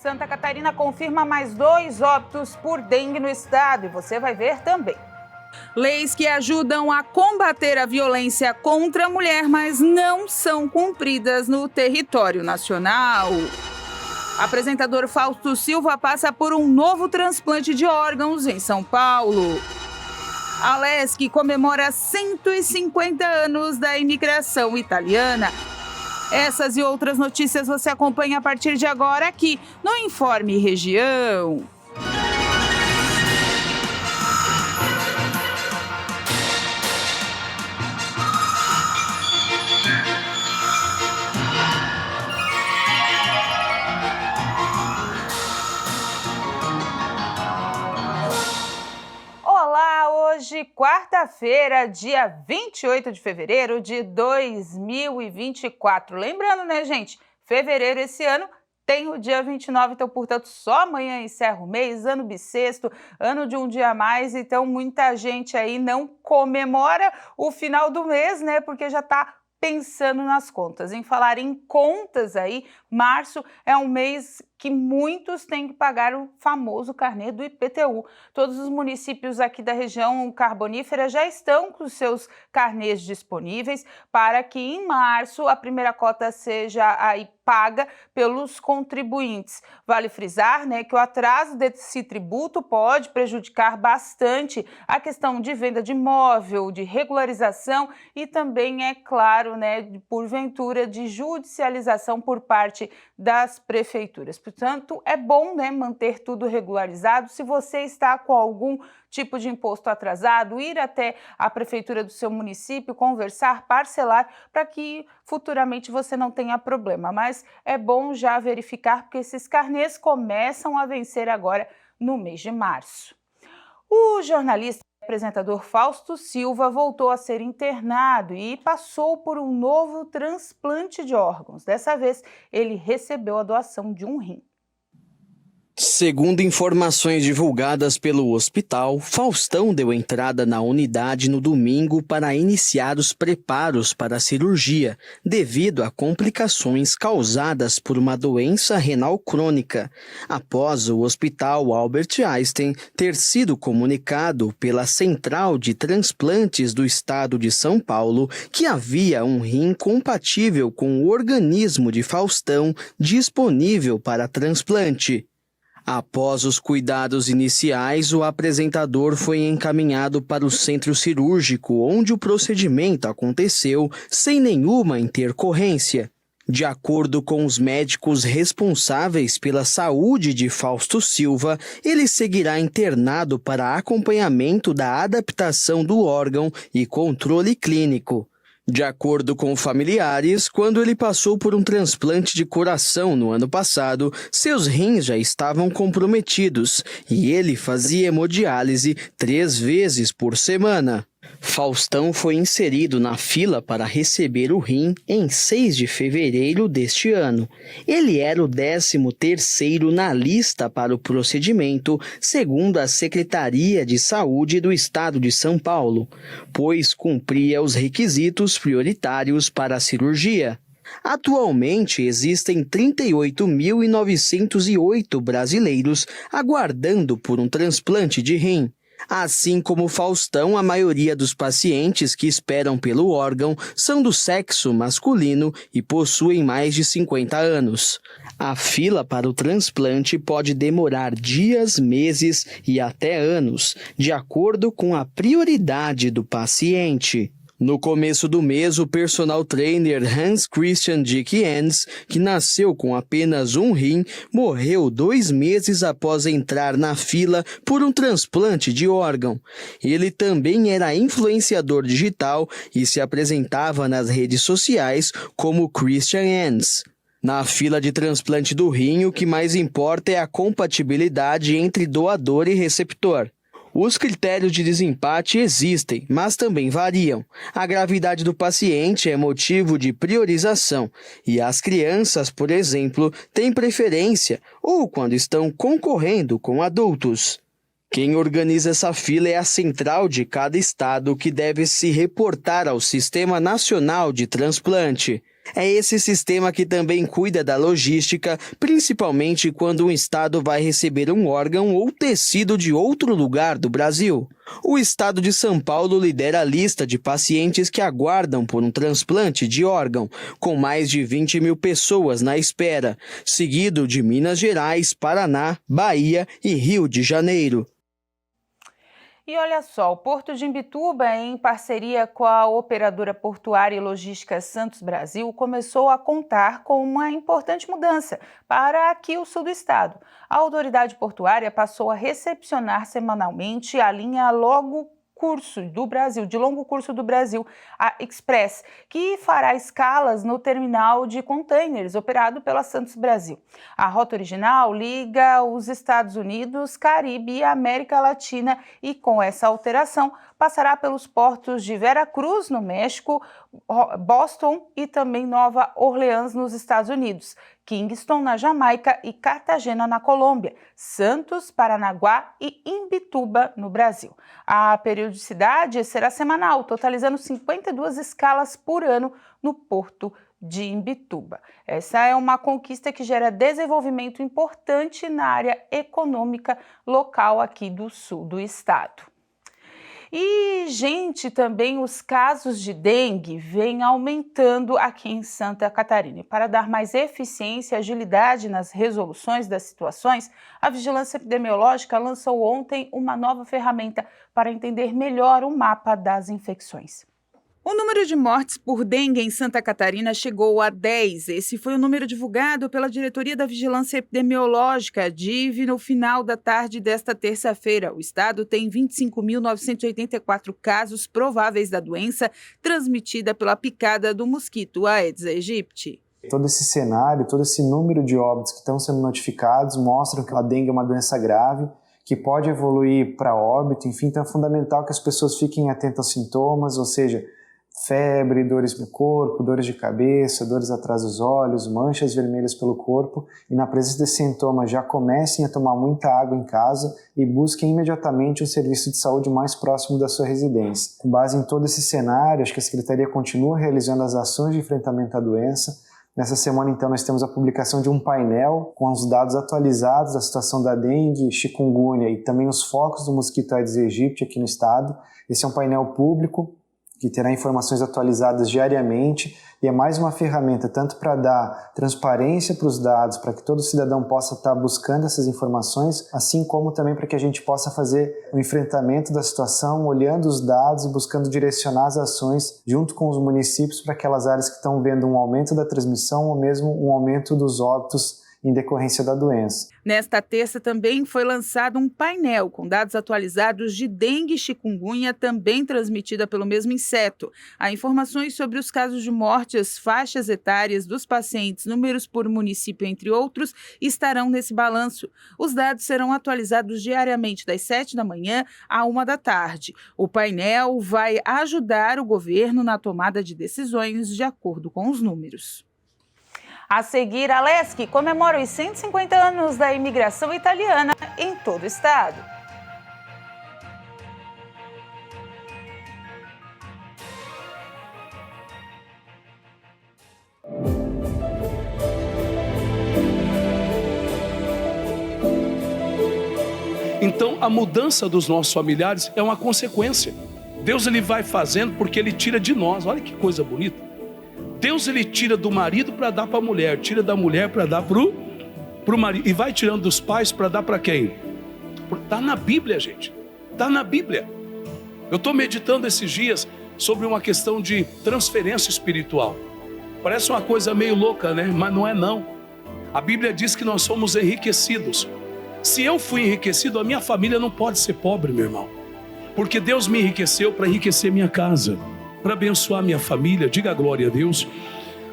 Santa Catarina confirma mais 2 óbitos por dengue no estado e você vai ver também. Leis que ajudam a combater a violência contra a mulher, mas não são cumpridas no território nacional. Apresentador Fausto Silva passa por um novo transplante de órgãos em São Paulo. A Lesc comemora 150 anos da imigração italiana. Essas e outras notícias você acompanha a partir de agora aqui no Informe Região. Hoje, quarta-feira, dia 28 de fevereiro de 2024. Lembrando, né, gente? Fevereiro esse ano tem o dia 29, então, portanto, só amanhã encerra o mês, ano bissexto, ano de um dia a mais. Então, muita gente aí não comemora o final do mês, né? Porque já está pensando nas contas. Em falar em contas aí, março é um mês que muitos têm que pagar o famoso carnê do IPTU. Todos os municípios aqui da região carbonífera já estão com seus carnês disponíveis para que em março a primeira cota seja aí paga pelos contribuintes. Vale frisar, né, que o atraso desse tributo pode prejudicar bastante a questão de venda de imóvel, de regularização e também, é claro, né, porventura de judicialização por parte das prefeituras. Portanto, é bom, né, manter tudo regularizado. Se você está com algum tipo de imposto atrasado, ir até a prefeitura do seu município, conversar, parcelar, para que futuramente você não tenha problema. Mas é bom já verificar, porque esses carnês começam a vencer agora no mês de março. O jornalista e apresentador Fausto Silva voltou a ser internado e passou por um novo transplante de órgãos. Dessa vez, ele recebeu a doação de um rim. Segundo informações divulgadas pelo hospital, Faustão deu entrada na unidade no domingo para iniciar os preparos para a cirurgia, devido a complicações causadas por uma doença renal crônica, após o Hospital Albert Einstein ter sido comunicado pela Central de Transplantes do Estado de São Paulo que havia um rim compatível com o organismo de Faustão disponível para transplante. Após os cuidados iniciais, o apresentador foi encaminhado para o centro cirúrgico, onde o procedimento aconteceu sem nenhuma intercorrência. De acordo com os médicos responsáveis pela saúde de Fausto Silva, ele seguirá internado para acompanhamento da adaptação do órgão e controle clínico. De acordo com familiares, quando ele passou por um transplante de coração no ano passado, seus rins já estavam comprometidos e ele fazia hemodiálise 3 vezes por semana. Faustão foi inserido na fila para receber o rim em 6 de fevereiro deste ano. Ele era o 13º na lista para o procedimento, segundo a Secretaria de Saúde do Estado de São Paulo, pois cumpria os requisitos prioritários para a cirurgia. Atualmente, existem 38.908 brasileiros aguardando por um transplante de rim. Assim como Faustão, a maioria dos pacientes que esperam pelo órgão são do sexo masculino e possuem mais de 50 anos. A fila para o transplante pode demorar dias, meses e até anos, de acordo com a prioridade do paciente. No começo do mês, o personal trainer Hans Christian Dick Jens, que nasceu com apenas um rim, morreu 2 meses após entrar na fila por um transplante de órgão. Ele também era influenciador digital e se apresentava nas redes sociais como Christian Jens. Na fila de transplante do rim, o que mais importa é a compatibilidade entre doador e receptor. Os critérios de desempate existem, mas também variam. A gravidade do paciente é motivo de priorização e as crianças, por exemplo, têm preferência ou quando estão concorrendo com adultos. Quem organiza essa fila é a central de cada estado, que deve se reportar ao Sistema Nacional de Transplante. É esse sistema que também cuida da logística, principalmente quando um estado vai receber um órgão ou tecido de outro lugar do Brasil. O estado de São Paulo lidera a lista de pacientes que aguardam por um transplante de órgão, com mais de 20 mil pessoas na espera, seguido de Minas Gerais, Paraná, Bahia e Rio de Janeiro. E olha só, o Porto de Imbituba, em parceria com a operadora portuária e logística Santos Brasil, começou a contar com uma importante mudança para aqui o sul do estado. A autoridade portuária passou a recepcionar semanalmente a linha de longo curso do Brasil, a Express, que fará escalas no terminal de containers operado pela Santos Brasil. A rota original liga os Estados Unidos, Caribe e América Latina e, com essa alteração, passará pelos portos de Veracruz, no México, Boston e também Nova Orleans, nos Estados Unidos, Kingston, na Jamaica e Cartagena, na Colômbia, Santos, Paranaguá e Imbituba, no Brasil. A periodicidade será semanal, totalizando 52 escalas por ano no Porto de Imbituba. Essa é uma conquista que gera desenvolvimento importante na área econômica local aqui do sul do estado. E, gente, também os casos de dengue vêm aumentando aqui em Santa Catarina. E para dar mais eficiência e agilidade nas resoluções das situações, a Vigilância Epidemiológica lançou ontem uma nova ferramenta para entender melhor o mapa das infecções. O número de mortes por dengue em Santa Catarina chegou a 10. Esse foi o número divulgado pela Diretoria da Vigilância Epidemiológica, DIV, no final da tarde desta terça-feira. O estado tem 25.984 casos prováveis da doença transmitida pela picada do mosquito Aedes aegypti. Todo esse cenário, todo esse número de óbitos que estão sendo notificados mostram que a dengue é uma doença grave, que pode evoluir para óbito. Enfim, então é fundamental que as pessoas fiquem atentas aos sintomas, ou seja, febre, dores no corpo, dores de cabeça, dores atrás dos olhos, manchas vermelhas pelo corpo, e na presença desses sintomas já comecem a tomar muita água em casa e busquem imediatamente um serviço de saúde mais próximo da sua residência. Com base em todo esse cenário, acho que a Secretaria continua realizando as ações de enfrentamento à doença. Nessa semana, então, nós temos a publicação de um painel com os dados atualizados da situação da dengue, chikungunya e também os focos do mosquito Aedes aegypti aqui no estado. Esse é um painel público que terá informações atualizadas diariamente e é mais uma ferramenta tanto para dar transparência para os dados, para que todo cidadão possa estar buscando essas informações, assim como também para que a gente possa fazer o enfrentamento da situação, olhando os dados e buscando direcionar as ações junto com os municípios para aquelas áreas que estão vendo um aumento da transmissão ou mesmo um aumento dos óbitos em decorrência da doença. Nesta terça também foi lançado um painel com dados atualizados de dengue e chikungunya, também transmitida pelo mesmo inseto. Há informações sobre os casos de morte, as faixas etárias dos pacientes, números por município, entre outros, estarão nesse balanço. Os dados serão atualizados diariamente das 7 da manhã à 1 da tarde. O painel vai ajudar o governo na tomada de decisões de acordo com os números. A seguir, a Lesc comemora os 150 anos da imigração italiana em todo o estado. Então, a mudança dos nossos familiares é uma consequência. Deus ele vai fazendo porque ele tira de nós. Olha que coisa bonita. Deus ele tira do marido para dar para a mulher, tira da mulher para dar para o marido, e vai tirando dos pais para dar para quem? Está na Bíblia, gente. Está na Bíblia. Eu estou meditando esses dias sobre uma questão de transferência espiritual. Parece uma coisa meio louca, né? Mas não é não. A Bíblia diz que nós somos enriquecidos. Se eu fui enriquecido, a minha família não pode ser pobre, meu irmão. Porque Deus me enriqueceu para enriquecer minha casa, para abençoar minha família. Diga glória a Deus.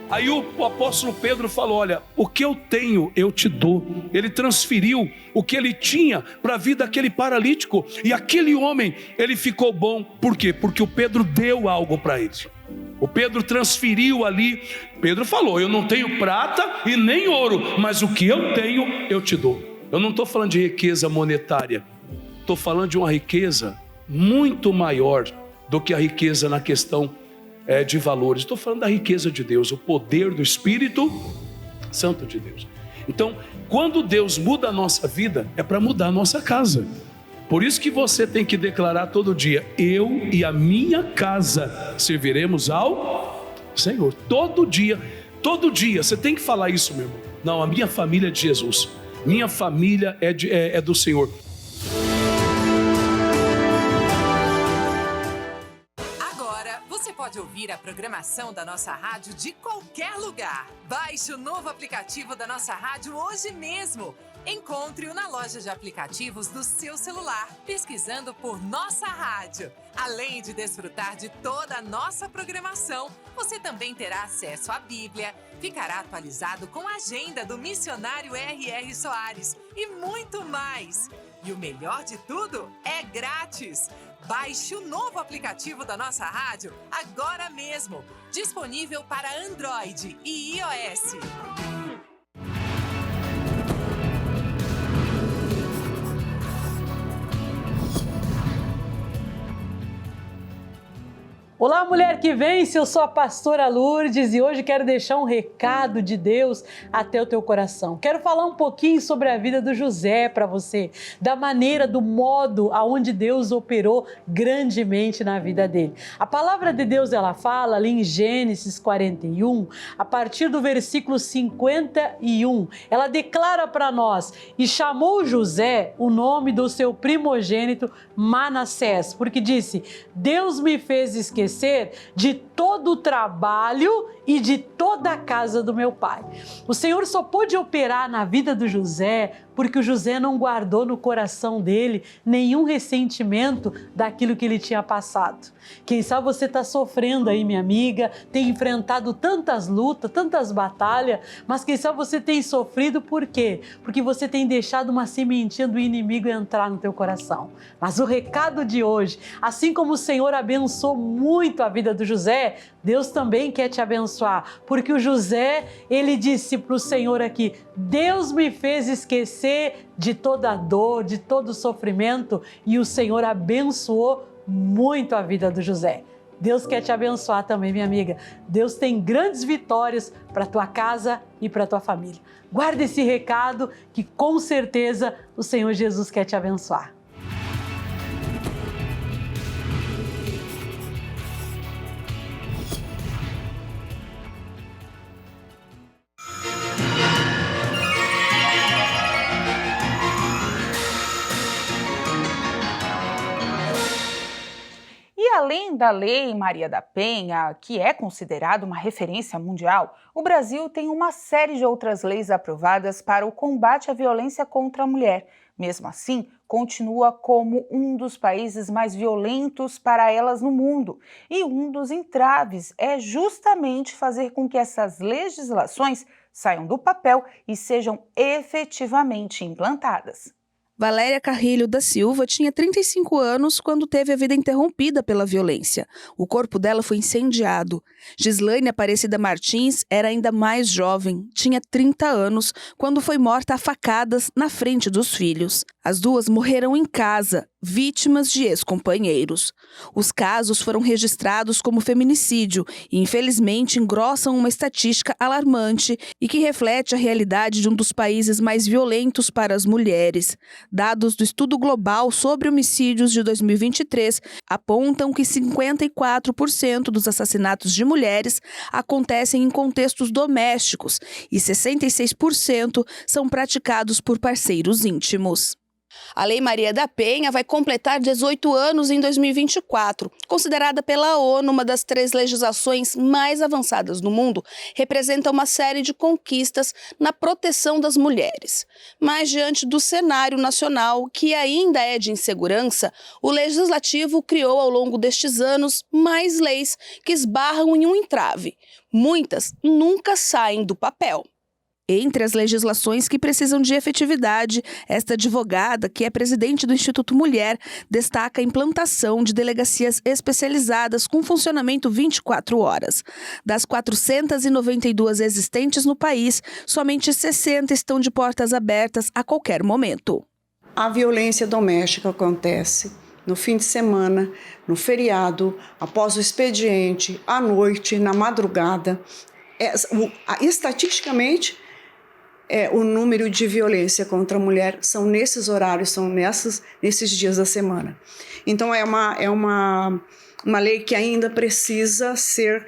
Aí o apóstolo Pedro falou, olha, o que eu tenho eu te dou. Ele transferiu o que ele tinha para a vida daquele paralítico, e aquele homem, ele ficou bom. Por quê? Porque o Pedro deu algo para ele. O Pedro transferiu ali. Pedro falou, eu não tenho prata e nem ouro, mas o que eu tenho eu te dou. Eu não estou falando de riqueza monetária, estou falando de uma riqueza muito maior do que a riqueza na questão de valores. Estou falando da riqueza de Deus, o poder do Espírito Santo de Deus. Então, quando Deus muda a nossa vida, é para mudar a nossa casa. Por isso que você tem que declarar todo dia: eu e a minha casa serviremos ao Senhor. Todo dia você tem que falar isso, meu irmão. Não, a minha família é de Jesus, minha família é do Senhor. Pode ouvir a programação da nossa rádio de qualquer lugar. Baixe o novo aplicativo da nossa rádio hoje mesmo. Encontre-o na loja de aplicativos do seu celular, pesquisando por Nossa Rádio. Além de desfrutar de toda a nossa programação, você também terá acesso à Bíblia, ficará atualizado com a agenda do missionário R.R. Soares e muito mais. E o melhor de tudo é grátis. Baixe o novo aplicativo da nossa rádio agora mesmo. Disponível para Android e iOS. Olá, mulher que vence, eu sou a pastora Lourdes e hoje quero deixar um recado de Deus até o teu coração. Quero falar um pouquinho sobre a vida do José para você, da maneira, do modo aonde Deus operou grandemente na vida dele. A palavra de Deus, ela fala ali em Gênesis 41, a partir do versículo 51, ela declara para nós: e chamou José o nome do seu primogênito Manassés, porque disse: Deus me fez esquecer de todo o trabalho e de toda a casa do meu pai. O Senhor só pôde operar na vida do José porque o José não guardou no coração dele nenhum ressentimento daquilo que ele tinha passado. Quem sabe você está sofrendo aí, minha amiga, tem enfrentado tantas lutas, tantas batalhas, mas quem sabe você tem sofrido por quê? Porque você tem deixado uma sementinha do inimigo entrar no teu coração. Mas o recado de hoje, assim como o Senhor abençoou muito a vida do José, Deus também quer te abençoar, porque o José, ele disse para o Senhor aqui: Deus me fez esquecer de toda a dor, de todo o sofrimento, e o Senhor abençoou muito a vida do José. Deus quer te abençoar também, minha amiga. Deus tem grandes vitórias para tua casa e para tua família. Guarda esse recado que com certeza o Senhor Jesus quer te abençoar. Além da Lei Maria da Penha, que é considerada uma referência mundial, o Brasil tem uma série de outras leis aprovadas para o combate à violência contra a mulher. Mesmo assim, continua como um dos países mais violentos para elas no mundo. E um dos entraves é justamente fazer com que essas legislações saiam do papel e sejam efetivamente implantadas. Valéria Carrilho da Silva tinha 35 anos quando teve a vida interrompida pela violência. O corpo dela foi incendiado. Gislaine Aparecida Martins era ainda mais jovem, tinha 30 anos, quando foi morta a facadas na frente dos filhos. As duas morreram em casa, vítimas de ex-companheiros. Os casos foram registrados como feminicídio e, infelizmente, engrossam uma estatística alarmante e que reflete a realidade de um dos países mais violentos para as mulheres. Dados do Estudo Global sobre Homicídios de 2023 apontam que 54% dos assassinatos de mulheres acontecem em contextos domésticos e 66% são praticados por parceiros íntimos. A Lei Maria da Penha vai completar 18 anos em 2024. Considerada pela ONU uma das 3 legislações mais avançadas no mundo, representa uma série de conquistas na proteção das mulheres. Mas, diante do cenário nacional, que ainda é de insegurança, o Legislativo criou ao longo destes anos mais leis que esbarram em um entrave. Muitas nunca saem do papel. Entre as legislações que precisam de efetividade, esta advogada, que é presidente do Instituto Mulher, destaca a implantação de delegacias especializadas com funcionamento 24 horas. Das 492 existentes no país, somente 60 estão de portas abertas a qualquer momento. A violência doméstica acontece no fim de semana, no feriado, após o expediente, à noite, na madrugada. Estatisticamente, o número de violência contra a mulher são nesses horários, são nesses dias da semana. Então é uma lei que ainda precisa ser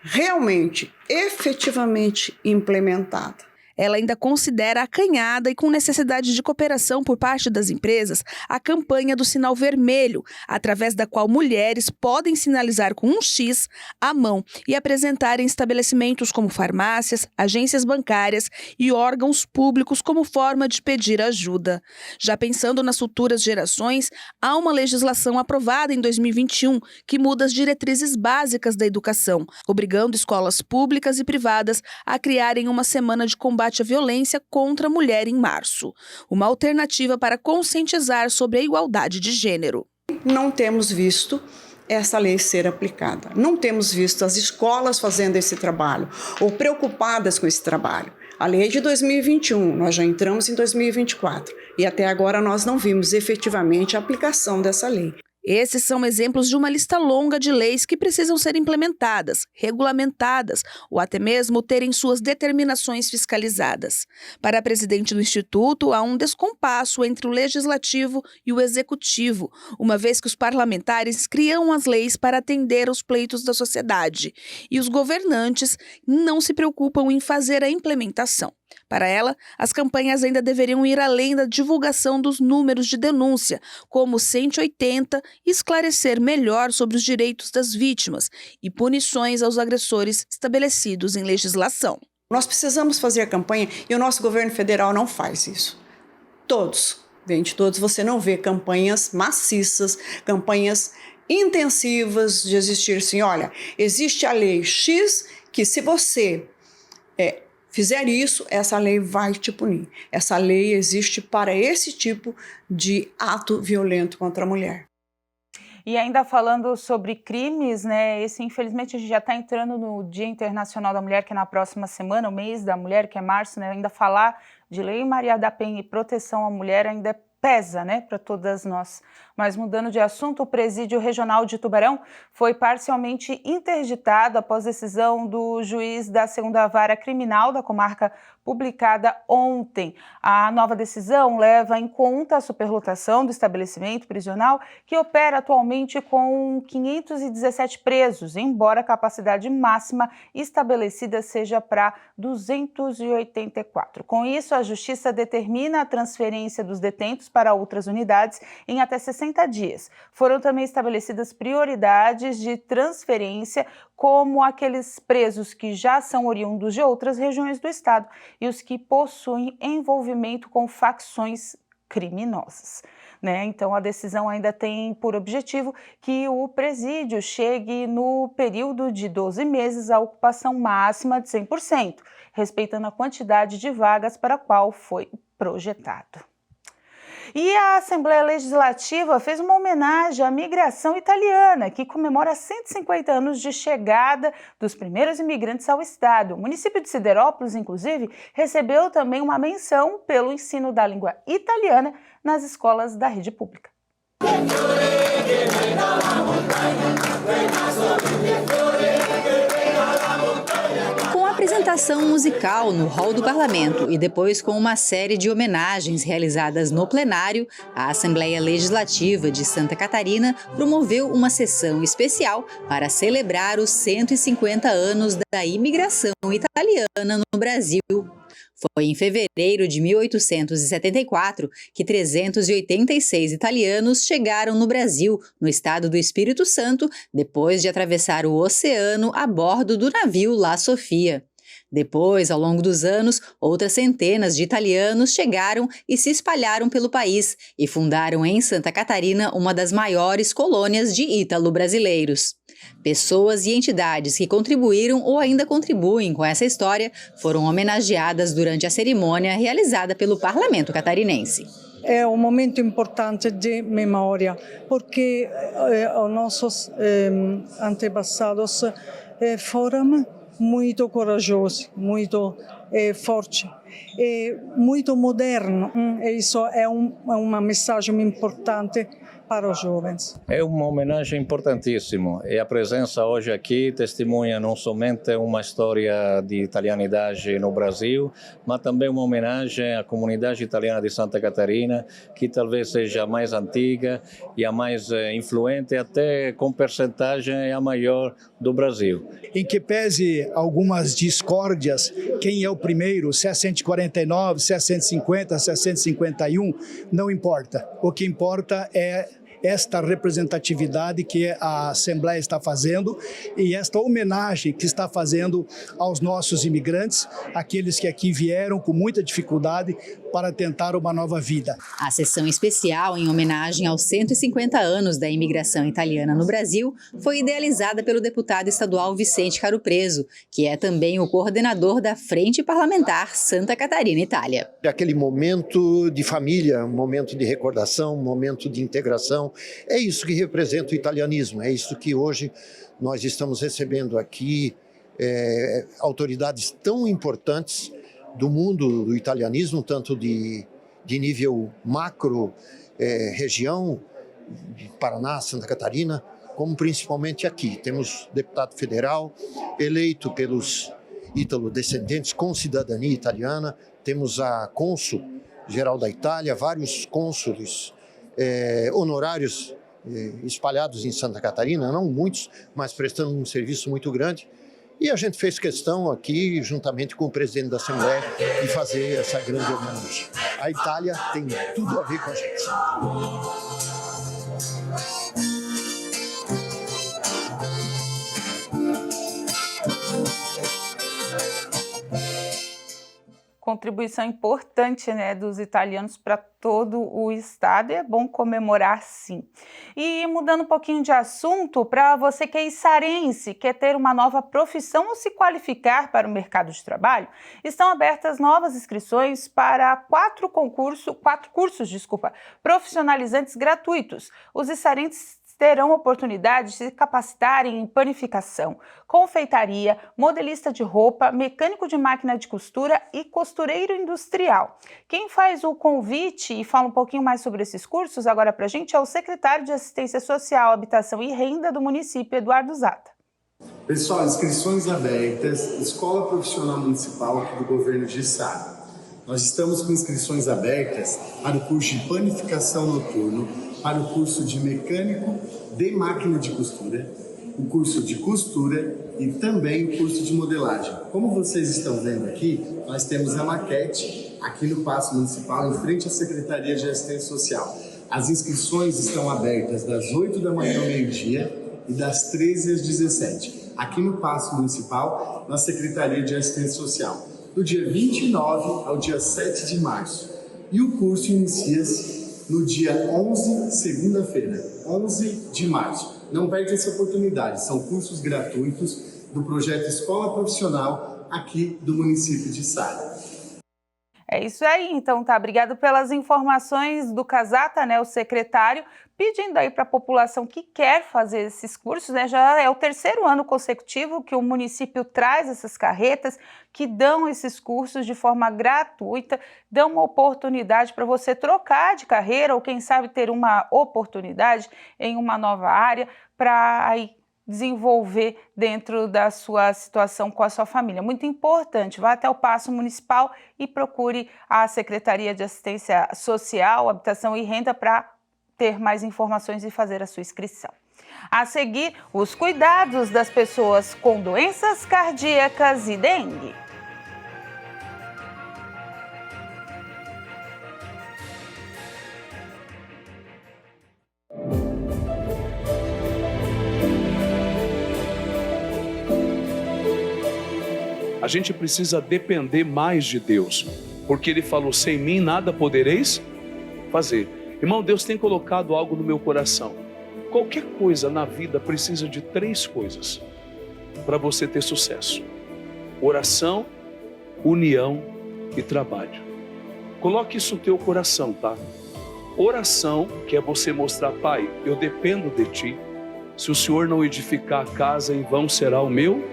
realmente, efetivamente implementada. Ela ainda considera acanhada e com necessidade de cooperação por parte das empresas a campanha do sinal vermelho, através da qual mulheres podem sinalizar com um X à mão e apresentar em estabelecimentos como farmácias, agências bancárias e órgãos públicos como forma de pedir ajuda. Já pensando nas futuras gerações, há uma legislação aprovada em 2021 que muda as diretrizes básicas da educação, obrigando escolas públicas e privadas a criarem uma semana de combate à violência contra a mulher em março. Uma alternativa para conscientizar sobre a igualdade de gênero. Não temos visto essa lei ser aplicada. Não temos visto as escolas fazendo esse trabalho ou preocupadas com esse trabalho. A lei é de 2021, nós já entramos em 2024 e até agora nós não vimos efetivamente a aplicação dessa lei. Esses são exemplos de uma lista longa de leis que precisam ser implementadas, regulamentadas ou até mesmo terem suas determinações fiscalizadas. Para a presidente do Instituto, há um descompasso entre o legislativo e o executivo, uma vez que os parlamentares criam as leis para atender aos pleitos da sociedade e os governantes não se preocupam em fazer a implementação. Para ela, as campanhas ainda deveriam ir além da divulgação dos números de denúncia, como 180, e esclarecer melhor sobre os direitos das vítimas e punições aos agressores estabelecidos em legislação. Nós precisamos fazer a campanha e o nosso governo federal não faz isso. Todos, você não vê campanhas maciças, campanhas intensivas de existir assim, olha, existe a lei X que se você fizer isso, essa lei vai te punir. Essa lei existe para esse tipo de ato violento contra a mulher. E ainda falando sobre crimes, né? Infelizmente, a gente já está entrando no Dia Internacional da Mulher, que é na próxima semana, o mês da mulher, que é março, né? Ainda falar de Lei Maria da Penha e proteção à mulher ainda pesa, né, para todas nós. Mas mudando de assunto, o Presídio Regional de Tubarão foi parcialmente interditado após decisão do juiz da 2ª Vara Criminal da comarca publicada ontem. A nova decisão leva em conta a superlotação do estabelecimento prisional, que opera atualmente com 517 presos, embora a capacidade máxima estabelecida seja para 284. Com isso, a Justiça determina a transferência dos detentos para outras unidades em até 60 dias. Foram também estabelecidas prioridades de transferência, como aqueles presos que já são oriundos de outras regiões do estado e os que possuem envolvimento com facções criminosas. Então, a decisão ainda tem por objetivo que o presídio chegue no período de 12 meses à ocupação máxima de 100%, respeitando a quantidade de vagas para a qual foi projetado. E a Assembleia Legislativa fez uma homenagem à migração italiana, que comemora 150 anos de chegada dos primeiros imigrantes ao estado. O município de Siderópolis, inclusive, recebeu também uma menção pelo ensino da língua italiana nas escolas da rede pública. Com a apresentação musical no hall do Parlamento e depois com uma série de homenagens realizadas no plenário, a Assembleia Legislativa de Santa Catarina promoveu uma sessão especial para celebrar os 150 anos da imigração italiana no Brasil. Foi em fevereiro de 1874 que 386 italianos chegaram no Brasil, no estado do Espírito Santo, depois de atravessar o oceano a bordo do navio La Sofia. Depois, ao longo dos anos, outras centenas de italianos chegaram e se espalharam pelo país e fundaram em Santa Catarina uma das maiores colônias de ítalo-brasileiros. Pessoas e entidades que contribuíram ou ainda contribuem com essa história foram homenageadas durante a cerimônia realizada pelo Parlamento catarinense. É um momento importante de memória, porque os nossos antepassados foram muito corajosos, muito fortes, muito modernos. Isso é uma mensagem importante para os jovens. É uma homenagem importantíssima e a presença hoje aqui testemunha não somente uma história de italianidade no Brasil, mas também uma homenagem à comunidade italiana de Santa Catarina, que talvez seja a mais antiga e a mais influente, até com percentagem a maior do Brasil. Em que pese algumas discórdias, quem é o primeiro, se é 149, se é 150, se é 151, não importa. O que importa é esta representatividade que a Assembleia está fazendo e esta homenagem que está fazendo aos nossos imigrantes, aqueles que aqui vieram com muita dificuldade para tentar uma nova vida. A sessão especial em homenagem aos 150 anos da imigração italiana no Brasil foi idealizada pelo deputado estadual Vicente Caro Preso, que é também o coordenador da Frente Parlamentar Santa Catarina Itália. Aquele momento de família, um momento de recordação, um momento de integração, é isso que representa o italianismo, é isso que hoje nós estamos recebendo aqui, autoridades tão importantes do mundo do italianismo, tanto de nível macro, região, de Paraná, Santa Catarina, como principalmente aqui. Temos deputado federal eleito pelos ítalo-descendentes com cidadania italiana, temos a cônsul-geral da Itália, vários cônsules honorários espalhados em Santa Catarina, não muitos, mas prestando um serviço muito grande. E a gente fez questão aqui, juntamente com o presidente da Assembleia, de fazer essa grande homenagem. A Itália tem tudo a ver com a gente. Contribuição importante, né, dos italianos para todo o estado, e é bom comemorar sim. E mudando um pouquinho de assunto, para você que é içarense, quer ter uma nova profissão ou se qualificar para o mercado de trabalho, estão abertas novas inscrições para quatro cursos profissionalizantes gratuitos. Os içarenses terão oportunidade de se capacitarem em panificação, confeitaria, modelista de roupa, mecânico de máquina de costura e costureiro industrial. Quem faz o convite e fala um pouquinho mais sobre esses cursos agora para a gente é o secretário de Assistência Social, Habitação e Renda do município, Eduardo Zata. Pessoal, inscrições abertas, Escola Profissional Municipal aqui do governo de Içara. Nós estamos com inscrições abertas para o curso de panificação noturno, para o curso de mecânico de máquina de costura, o curso de costura e também o curso de modelagem. Como vocês estão vendo aqui, nós temos a maquete aqui no Paço Municipal, em frente à Secretaria de Assistência Social. As inscrições estão abertas das 8 da manhã ao meio-dia e das 13 às 17, aqui no Paço Municipal, na Secretaria de Assistência Social, do dia 29 ao dia 7 de março. E o curso inicia-se no dia 11, segunda-feira, 11 de março. Não perde essa oportunidade, são cursos gratuitos do projeto Escola Profissional aqui do município de Içara. É isso aí, então tá. Obrigado pelas informações do Casata, né, o secretário, pedindo aí para a população que quer fazer esses cursos, né, já é o terceiro ano consecutivo que o município traz essas carretas que dão esses cursos de forma gratuita, dão uma oportunidade para você trocar de carreira ou quem sabe ter uma oportunidade em uma nova área para aí desenvolver dentro da sua situação com a sua família. Muito importante, vá até o Paço Municipal e procure a Secretaria de Assistência Social, Habitação e Renda para ter mais informações e fazer a sua inscrição. A seguir, os cuidados das pessoas com doenças cardíacas e dengue. A gente precisa depender mais de Deus, porque Ele falou, sem mim nada podereis fazer. Irmão, Deus tem colocado algo no meu coração. Qualquer coisa na vida precisa de 3 coisas para você ter sucesso: oração, união e trabalho. Coloque isso no teu coração, tá? Oração, que é você mostrar, Pai, eu dependo de Ti. Se o Senhor não edificar a casa, em vão será o meu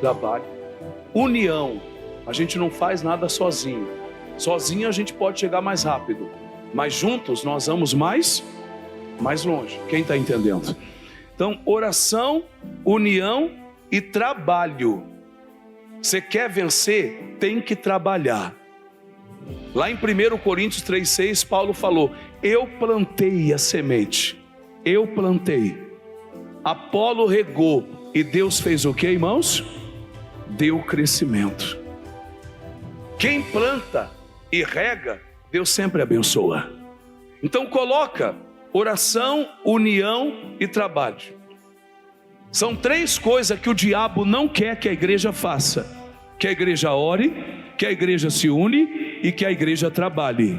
trabalho. União, a gente não faz nada sozinho. Sozinho a gente pode chegar mais rápido, mas juntos nós vamos mais Mais longe, quem está entendendo? Então, oração, união e trabalho. Você quer vencer? Tem que trabalhar. Lá em 1 Coríntios 3,6, Paulo falou: eu plantei a semente, eu plantei, Apolo regou, e Deus fez o que, irmãos? Deu crescimento. Quem planta e rega, Deus sempre abençoa. Então coloca oração, união e trabalho. São 3 coisas que o diabo não quer que a igreja faça: que a igreja ore, que a igreja se une e que a igreja trabalhe.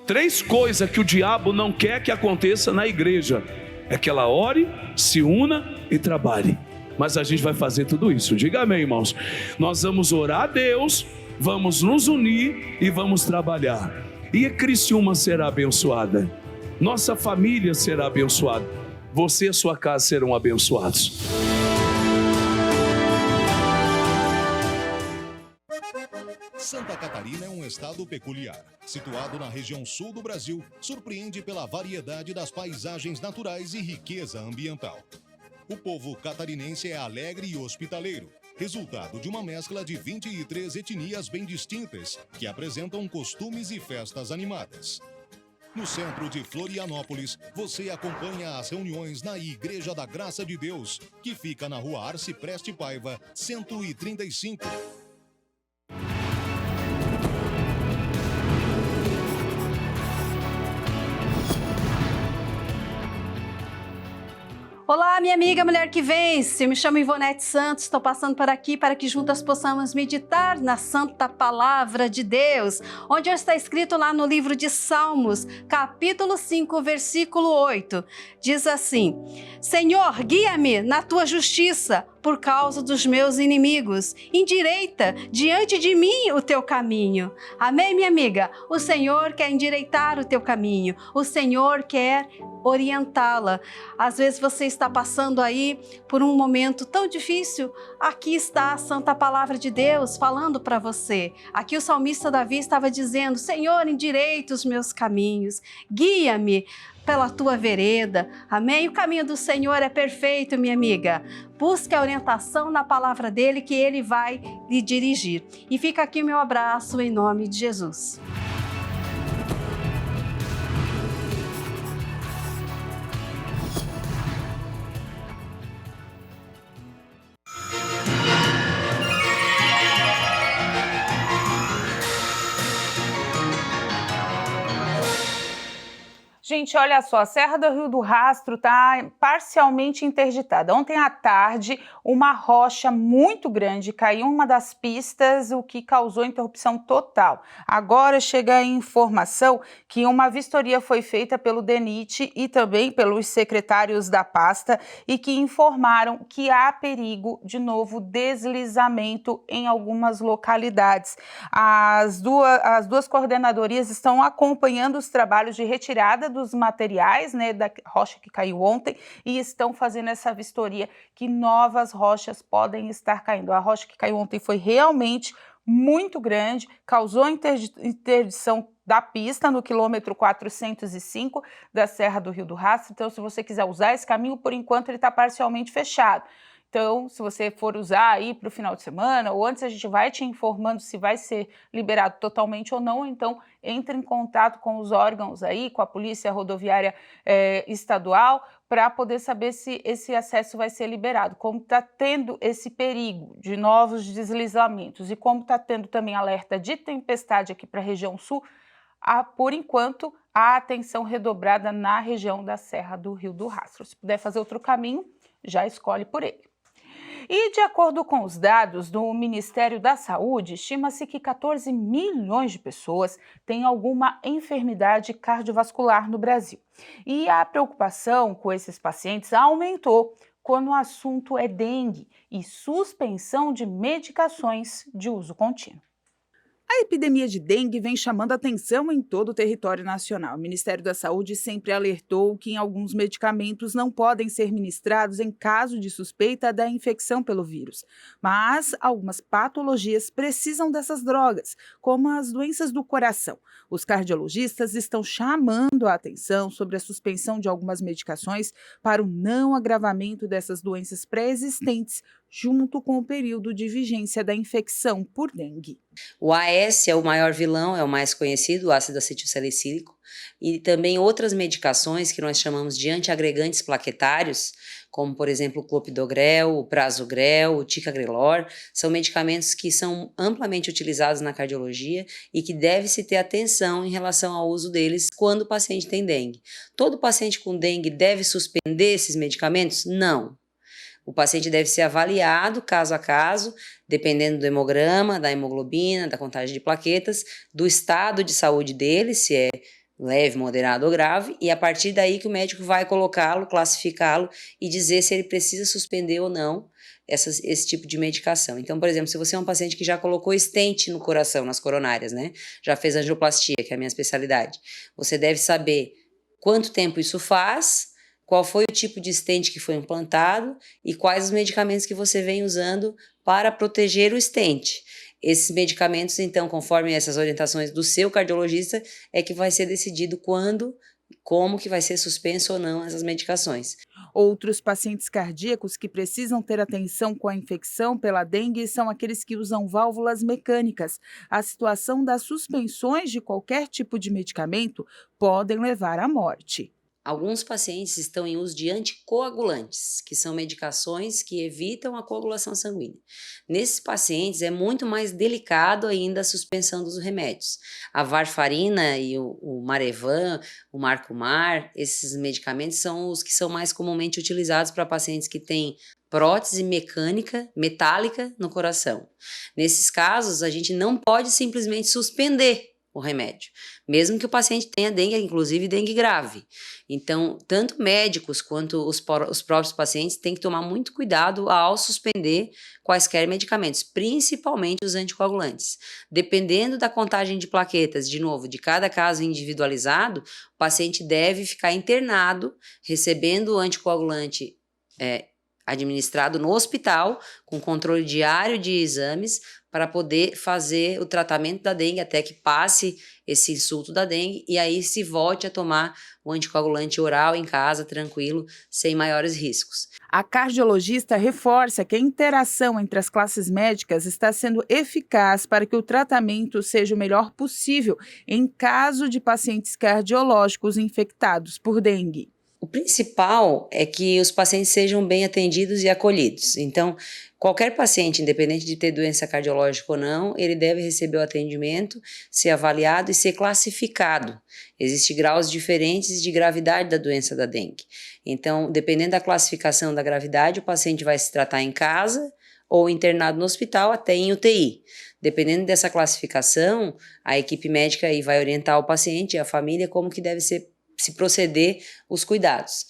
3 coisas que o diabo não quer que aconteça na igreja: é que ela ore, se una e trabalhe. Mas a gente vai fazer tudo isso. Diga amém, irmãos. Nós vamos orar a Deus, vamos nos unir e vamos trabalhar. E a Criciúma será abençoada. Nossa família será abençoada. Você e sua casa serão abençoados. Santa Catarina é um estado peculiar. Situado na região sul do Brasil, surpreende pela variedade das paisagens naturais e riqueza ambiental. O povo catarinense é alegre e hospitaleiro, resultado de uma mescla de 23 etnias bem distintas, que apresentam costumes e festas animadas. No centro de Florianópolis, você acompanha as reuniões na Igreja da Graça de Deus, que fica na Rua Arcipreste Paiva, 135. Olá, minha amiga Mulher que Vence, eu me chamo Ivonete Santos, estou passando por aqui para que juntas possamos meditar na Santa Palavra de Deus, onde está escrito lá no livro de Salmos, capítulo 5, versículo 8, diz assim: Senhor, guia-me na tua justiça, por causa dos meus inimigos, endireita diante de mim o teu caminho. Amém, minha amiga? O Senhor quer endireitar o teu caminho, o Senhor quer orientá-la. Às vezes você está passando aí por um momento tão difícil, aqui está a Santa Palavra de Deus falando para você. Aqui o salmista Davi estava dizendo: Senhor, endireita os meus caminhos, guia-me pela tua vereda, amém? O caminho do Senhor é perfeito, minha amiga. Busque a orientação na palavra dele, que ele vai lhe dirigir. E fica aqui o meu abraço em nome de Jesus. Gente, olha só, a Serra do Rio do Rastro está parcialmente interditada. Ontem à tarde, uma rocha muito grande caiu em uma das pistas, o que causou interrupção total. Agora chega a informação que uma vistoria foi feita pelo DENIT e também pelos secretários da pasta e que informaram que há perigo de novo deslizamento em algumas localidades. As duas coordenadorias estão acompanhando os trabalhos de retirada dos materiais, né, da rocha que caiu ontem, e estão fazendo essa vistoria que novas rochas podem estar caindo. A rocha que caiu ontem foi realmente muito grande, causou interdição da pista no quilômetro 405 da Serra do Rio do Rastro. Então, se você quiser usar esse caminho, por enquanto ele está parcialmente fechado. Então, se você for usar aí para o final de semana, ou antes a gente vai te informando se vai ser liberado totalmente ou não, então entre em contato com os órgãos aí, com a Polícia Rodoviária Estadual, para poder saber se esse acesso vai ser liberado. Como está tendo esse perigo de novos deslizamentos e como está tendo também alerta de tempestade aqui para a região sul, por enquanto, a atenção redobrada na região da Serra do Rio do Rastro. Se puder fazer outro caminho, já escolhe por ele. E, de acordo com os dados do Ministério da Saúde, estima-se que 14 milhões de pessoas têm alguma enfermidade cardiovascular no Brasil. E a preocupação com esses pacientes aumentou quando o assunto é dengue e suspensão de medicações de uso contínuo. A epidemia de dengue vem chamando atenção em todo o território nacional. O Ministério da Saúde sempre alertou que alguns medicamentos não podem ser ministrados em caso de suspeita da infecção pelo vírus. Mas algumas patologias precisam dessas drogas, como as doenças do coração. Os cardiologistas estão chamando a atenção sobre a suspensão de algumas medicações para o não agravamento dessas doenças pré-existentes, junto com o período de vigência da infecção por dengue. O AS é o maior vilão, é o mais conhecido, o ácido acetilsalicílico, e também outras medicações que nós chamamos de antiagregantes plaquetários, como por exemplo o clopidogrel, o prasugrel, o ticagrelor, são medicamentos que são amplamente utilizados na cardiologia e que deve-se ter atenção em relação ao uso deles quando o paciente tem dengue. Todo paciente com dengue deve suspender esses medicamentos? Não. O paciente deve ser avaliado caso a caso, dependendo do hemograma, da hemoglobina, da contagem de plaquetas, do estado de saúde dele, se é leve, moderado ou grave, e a partir daí que o médico vai colocá-lo, classificá-lo e dizer se ele precisa suspender ou não esse tipo de medicação. Então, por exemplo, se você é um paciente que já colocou stent no coração, nas coronárias, né? Já fez angioplastia, que é a minha especialidade, você deve saber quanto tempo isso faz, qual foi o tipo de stent que foi implantado e quais os medicamentos que você vem usando para proteger o stent. Esses medicamentos, então, conforme essas orientações do seu cardiologista, é que vai ser decidido quando, como que vai ser suspenso ou não essas medicações. Outros pacientes cardíacos que precisam ter atenção com a infecção pela dengue são aqueles que usam válvulas mecânicas. A situação das suspensões de qualquer tipo de medicamento podem levar à morte. Alguns pacientes estão em uso de anticoagulantes, que são medicações que evitam a coagulação sanguínea. Nesses pacientes é muito mais delicado ainda a suspensão dos remédios. A varfarina e o Marevan, o Marcumar, esses medicamentos são os que são mais comumente utilizados para pacientes que têm prótese mecânica, metálica no coração. Nesses casos, a gente não pode simplesmente suspender o remédio, mesmo que o paciente tenha dengue, inclusive dengue grave. Então, tanto médicos quanto os próprios pacientes têm que tomar muito cuidado ao suspender quaisquer medicamentos, principalmente os anticoagulantes. Dependendo da contagem de plaquetas, de novo, de cada caso individualizado, o paciente deve ficar internado, recebendo o anticoagulante administrado no hospital, com controle diário de exames, para poder fazer o tratamento da dengue até que passe esse insulto da dengue e aí se volte a tomar o anticoagulante oral em casa, tranquilo, sem maiores riscos. A cardiologista reforça que a interação entre as classes médicas está sendo eficaz para que o tratamento seja o melhor possível em caso de pacientes cardiológicos infectados por dengue. O principal é que os pacientes sejam bem atendidos e acolhidos. Então, qualquer paciente, independente de ter doença cardiológica ou não, ele deve receber o atendimento, ser avaliado e ser classificado. Existem graus diferentes de gravidade da doença da dengue. Então, dependendo da classificação da gravidade, o paciente vai se tratar em casa ou internado no hospital, até em UTI. Dependendo dessa classificação, a equipe médica aí vai orientar o paciente e a família como que deve se proceder os cuidados.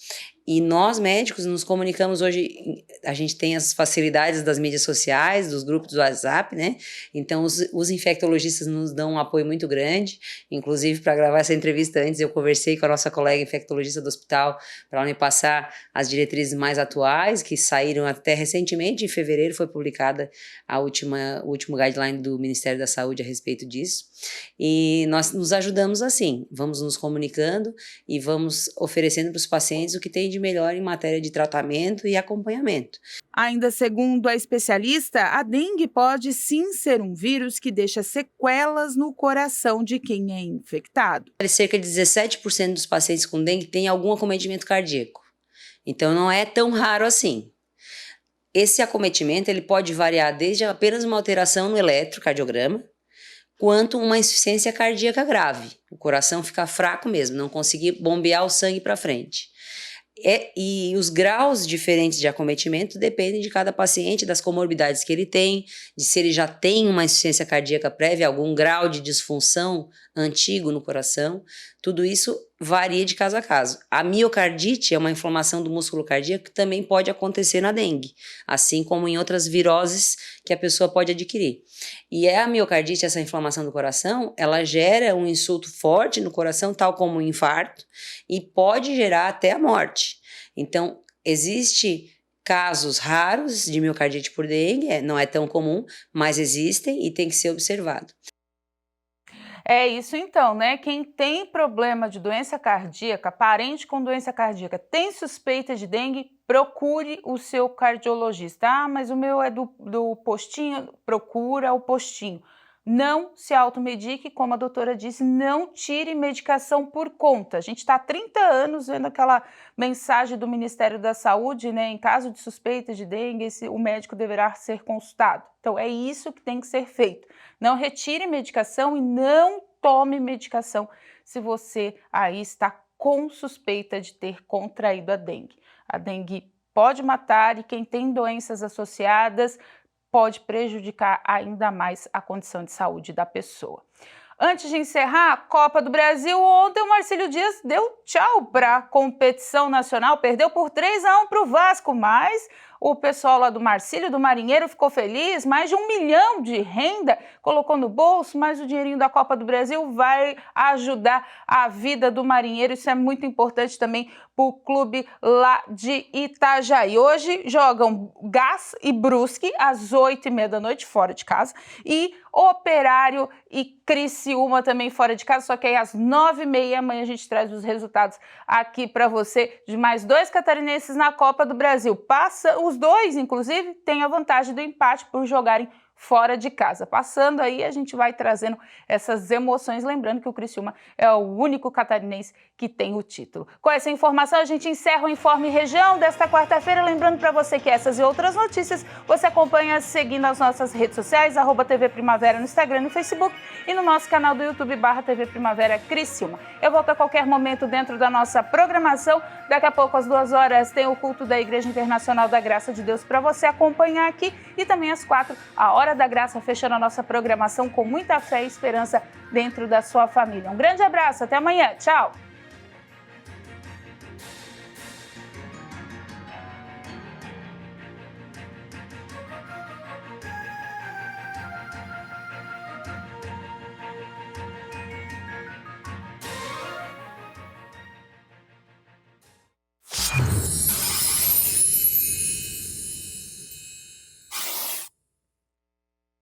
E nós médicos nos comunicamos hoje, a gente tem as facilidades das mídias sociais, dos grupos do WhatsApp, né? Então os infectologistas nos dão um apoio muito grande, inclusive para gravar essa entrevista antes eu conversei com a nossa colega infectologista do hospital para ela me passar as diretrizes mais atuais, que saíram até recentemente, em fevereiro foi publicada o último guideline do Ministério da Saúde a respeito disso. E nós nos ajudamos assim, vamos nos comunicando e vamos oferecendo para os pacientes o que tem de melhor em matéria de tratamento e acompanhamento. Ainda segundo a especialista, a dengue pode sim ser um vírus que deixa sequelas no coração de quem é infectado. Cerca de 17% dos pacientes com dengue têm algum acometimento cardíaco, então não é tão raro assim. Esse acometimento ele pode variar desde apenas uma alteração no eletrocardiograma, quanto uma insuficiência cardíaca grave. O coração fica fraco mesmo, não conseguir bombear o sangue para frente. E os graus diferentes de acometimento dependem de cada paciente, das comorbidades que ele tem, de se ele já tem uma insuficiência cardíaca prévia, algum grau de disfunção antigo no coração. Tudo isso varia de caso a caso. A miocardite é uma inflamação do músculo cardíaco que também pode acontecer na dengue, assim como em outras viroses que a pessoa pode adquirir. E a miocardite, essa inflamação do coração, ela gera um insulto forte no coração, tal como um infarto, e pode gerar até a morte. Então, existe casos raros de miocardite por dengue, não é tão comum, mas existem e tem que ser observado. É isso então, né? Quem tem problema de doença cardíaca, parente com doença cardíaca, tem suspeita de dengue, procure o seu cardiologista. Ah, mas o meu é do postinho, procura o postinho. Não se automedique, como a doutora disse, não tire medicação por conta. A gente está há 30 anos vendo aquela mensagem do Ministério da Saúde, né? Em caso de suspeita de dengue, o médico deverá ser consultado. Então é isso que tem que ser feito. Não retire medicação e não tome medicação se você aí está com suspeita de ter contraído a dengue. A dengue pode matar e quem tem doenças associadas pode prejudicar ainda mais a condição de saúde da pessoa. Antes de encerrar a Copa do Brasil, ontem o Marcílio Dias deu tchau para a competição nacional, perdeu por 3-1 para o Vasco, mas o pessoal lá do Marcílio, do Marinheiro, ficou feliz, mais de 1 milhão de renda colocou no bolso, mas o dinheirinho da Copa do Brasil vai ajudar a vida do Marinheiro, isso é muito importante também para o clube lá de Itajaí. Hoje jogam Gás e Brusque às 8h30 da noite, fora de casa, e Operário e Criciúma também fora de casa, só que aí às 9h30 amanhã a gente traz os resultados aqui para você de mais 2 catarinenses na Copa do Brasil. Os dois, inclusive, têm a vantagem do empate por jogarem fora de casa. Passando aí, a gente vai trazendo essas emoções, lembrando que o Criciúma é o único catarinense que tem o título. Com essa informação, a gente encerra o Informe Região desta quarta-feira, lembrando para você que essas e outras notícias você acompanha seguindo as nossas redes sociais, @TV Primavera no Instagram e no Facebook e no nosso canal do YouTube /TV Primavera Criciúma. Eu volto a qualquer momento dentro da nossa programação. Daqui a pouco, às 2h, tem o culto da Igreja Internacional da Graça de Deus para você acompanhar aqui e também às 4h, a Hora da Graça, fechando a nossa programação com muita fé e esperança dentro da sua família. Um grande abraço, até amanhã, tchau!